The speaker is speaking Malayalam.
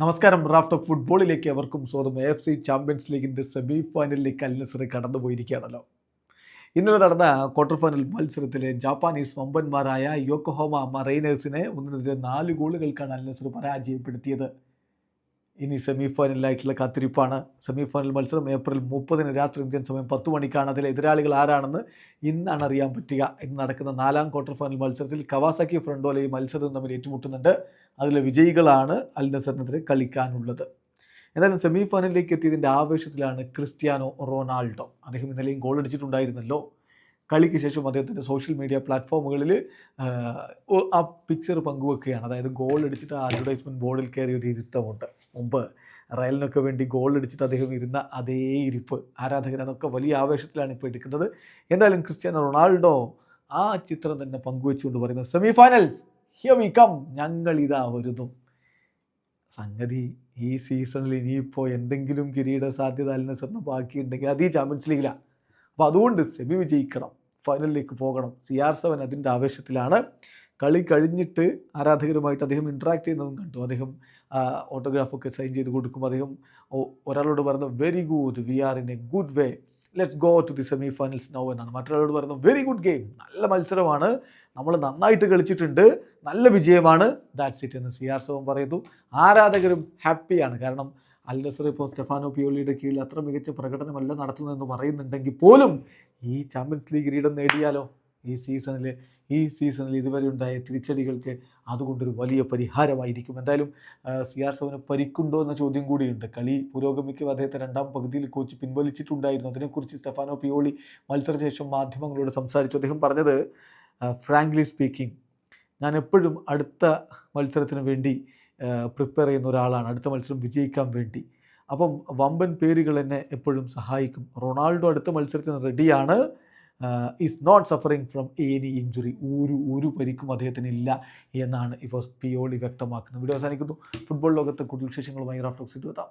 നമസ്കാരം. റാഫ് ടോക്ക് ഫുട്ബോളിലേക്ക് അവർക്കും സ്വാഗതം. AFC ചാമ്പ്യൻസ് ലീഗിൻ്റെ സെമി ഫൈനലിലേക്ക് അൽ നസർ കടന്നുപോയിരിക്കുകയാണല്ലോ. ഇന്നലെ നടന്ന ക്വാർട്ടർ ഫൈനൽ മത്സരത്തിൽ ജാപ്പാനീസ് വമ്പന്മാരായ യോക്കോഹാമ മറൈനേഴ്സിനെ 1-4 ഗോളുകൾക്കാണ് അൽ നസർ പരാജയപ്പെടുത്തിയത്. ഇനി സെമി ഫൈനലിലായിട്ടുള്ള കാത്തിരിപ്പാണ്. സെമി ഫൈനൽ മത്സരം ഏപ്രിൽ 30 രാത്രി ഇന്ത്യൻ സമയം 10 മണിക്കാണ്. അതിലെ എതിരാളികൾ ആരാണെന്ന് ഇന്നാണ് അറിയാൻ പറ്റുക. ഇന്ന് നടക്കുന്ന 4ാം ക്വാർട്ടർ ഫൈനൽ മത്സരത്തിൽ കവാസാക്കി ഫ്രണ്ടോലയും മത്സരവും തമ്മിൽ ഏറ്റുമുട്ടുന്നുണ്ട്. അതിലെ വിജയികളാണ് അൽ നസറിനെതിരെ കളിക്കാനുള്ളത്. എന്തായാലും സെമി ഫൈനലിലേക്ക് എത്തിയതിൻ്റെ ആവേശത്തിലാണ് ക്രിസ്ത്യാനോ റൊണാൾഡോ. അദ്ദേഹം ഇന്നലെയും ഗോൾ അടിച്ചിട്ടുണ്ടായിരുന്നല്ലോ. കളിക്ക് ശേഷം അദ്ദേഹത്തിൻ്റെ സോഷ്യൽ മീഡിയ പ്ലാറ്റ്ഫോമുകളിൽ ആ പിക്ചർ പങ്കുവെക്കുകയാണ്. അതായത് ഗോൾ അടിച്ചിട്ട് അഡ്വർടൈസ്മെൻറ്റ് ബോർഡിൽ കയറിയ ഒരു ഇരുത്തമുണ്ട്. മുമ്പ് റയലിനൊക്കെ വേണ്ടി ഗോൾ അടിച്ചിട്ട് അദ്ദേഹം ഇരുന്ന അതേ ഇരിപ്പ് ആരാധകർ അതൊക്കെ വലിയ ആവേശത്തിലാണ് ഇപ്പോൾ എടുക്കുന്നത്. എന്തായാലും ക്രിസ്ത്യാനോ റൊണാൾഡോ ആ ചിത്രം തന്നെ പങ്കുവെച്ചുകൊണ്ട് പറയുന്നത്, semi finals here we come, ഞങ്ങളിതാ വരുന്നു. സംഗതി ഈ സീസണിൽ ഇനിയിപ്പോൾ എന്തെങ്കിലും കിരീട സാധ്യത അൽ നസറിന് ബാക്കിയുണ്ടെങ്കിൽ അത് ഈ ചാമ്പ്യൻസ് ലീഗിലാണ്. അപ്പോൾ അതുകൊണ്ട് സെമി വിജയിക്കണം, ഫൈനലിലേക്ക് പോകണം. CR7 അതിൻ്റെ ആവേശത്തിലാണ്. കളി കഴിഞ്ഞിട്ട് ആരാധകരുമായിട്ട് അദ്ദേഹം ഇൻട്രാക്ട് ചെയ്യുന്നതും കണ്ടു. അദ്ദേഹം ഓട്ടോഗ്രാഫൊക്കെ സൈൻ ചെയ്ത് കൊടുക്കും. അദ്ദേഹം ഒരാളോട് പറഞ്ഞു, very good, we are in a good way, let's go to the semi finals now എന്നാണ്. മറ്റൊരാളോട് പറഞ്ഞു, വെരി ഗുഡ് ഗെയിം, നല്ല മത്സരമാണ്, നമ്മൾ നന്നായിട്ട് കളിച്ചിട്ടുണ്ട്, നല്ല വിജയമാണ്, ദാറ്റ്സ് ഇറ്റ് എന്ന് CR7 പറയുന്നു. ആരാധകരും ഹാപ്പിയാണ്. കാരണം അൽ നസർ ഇപ്പോൾ സ്റ്റെഫാനോ പിയോളിയുടെ കീഴിൽ അത്ര മികച്ച പ്രകടനമല്ല നടത്തുന്നതെന്ന് പറയുന്നുണ്ടെങ്കിൽ പോലും ഈ ചാമ്പ്യൻസ് ലീഗ് കിരീടം നേടിയാലോ ഈ സീസണിൽ ഇതുവരെ ഉണ്ടായ തിരിച്ചടികൾക്ക് അതുകൊണ്ടൊരു വലിയ പരിഹാരമായിരിക്കും. എന്തായാലും CR7 പരിക്കുണ്ടോ എന്ന ചോദ്യം കൂടിയുണ്ട്. കളി പുരോഗമിക്കും. അദ്ദേഹത്തെ 2ാം പകുതിയിൽ കോച്ച് പിൻവലിച്ചിട്ടുണ്ടായിരുന്നു. അതിനെക്കുറിച്ച് സ്റ്റെഫാനോ പിയോളി മത്സരശേഷം മാധ്യമങ്ങളോട് സംസാരിച്ചു. അദ്ദേഹം പറഞ്ഞത്, ഫ്രാങ്ക്ലി സ്പീക്കിംഗ്, ഞാൻ എപ്പോഴും അടുത്ത മത്സരത്തിന് വേണ്ടി പ്രിപ്പയർ ചെയ്യുന്ന ഒരാളാണ്, അടുത്ത മത്സരം വിജയിക്കാൻ വേണ്ടി. അപ്പം വമ്പൻ പേരുകൾ എന്നെ എപ്പോഴും സഹായിക്കും. റൊണാൾഡോ അടുത്ത മത്സരത്തിന് റെഡിയാണ്. Is not suffering from any injury. ഒരു പരിക്കും അദ്ദേഹത്തിന് ഇല്ല എന്നാണ് ഇപ്പോൾ പിയോളി വ്യക്തമാക്കുന്നത്. വീഡിയോ അവസാനിക്കുന്നു. ഫുട്ബോൾ ലോകത്തെ കൂടുതൽ വിശേഷങ്ങളുമായി റാഫ് ടോക്സ് എത്താം.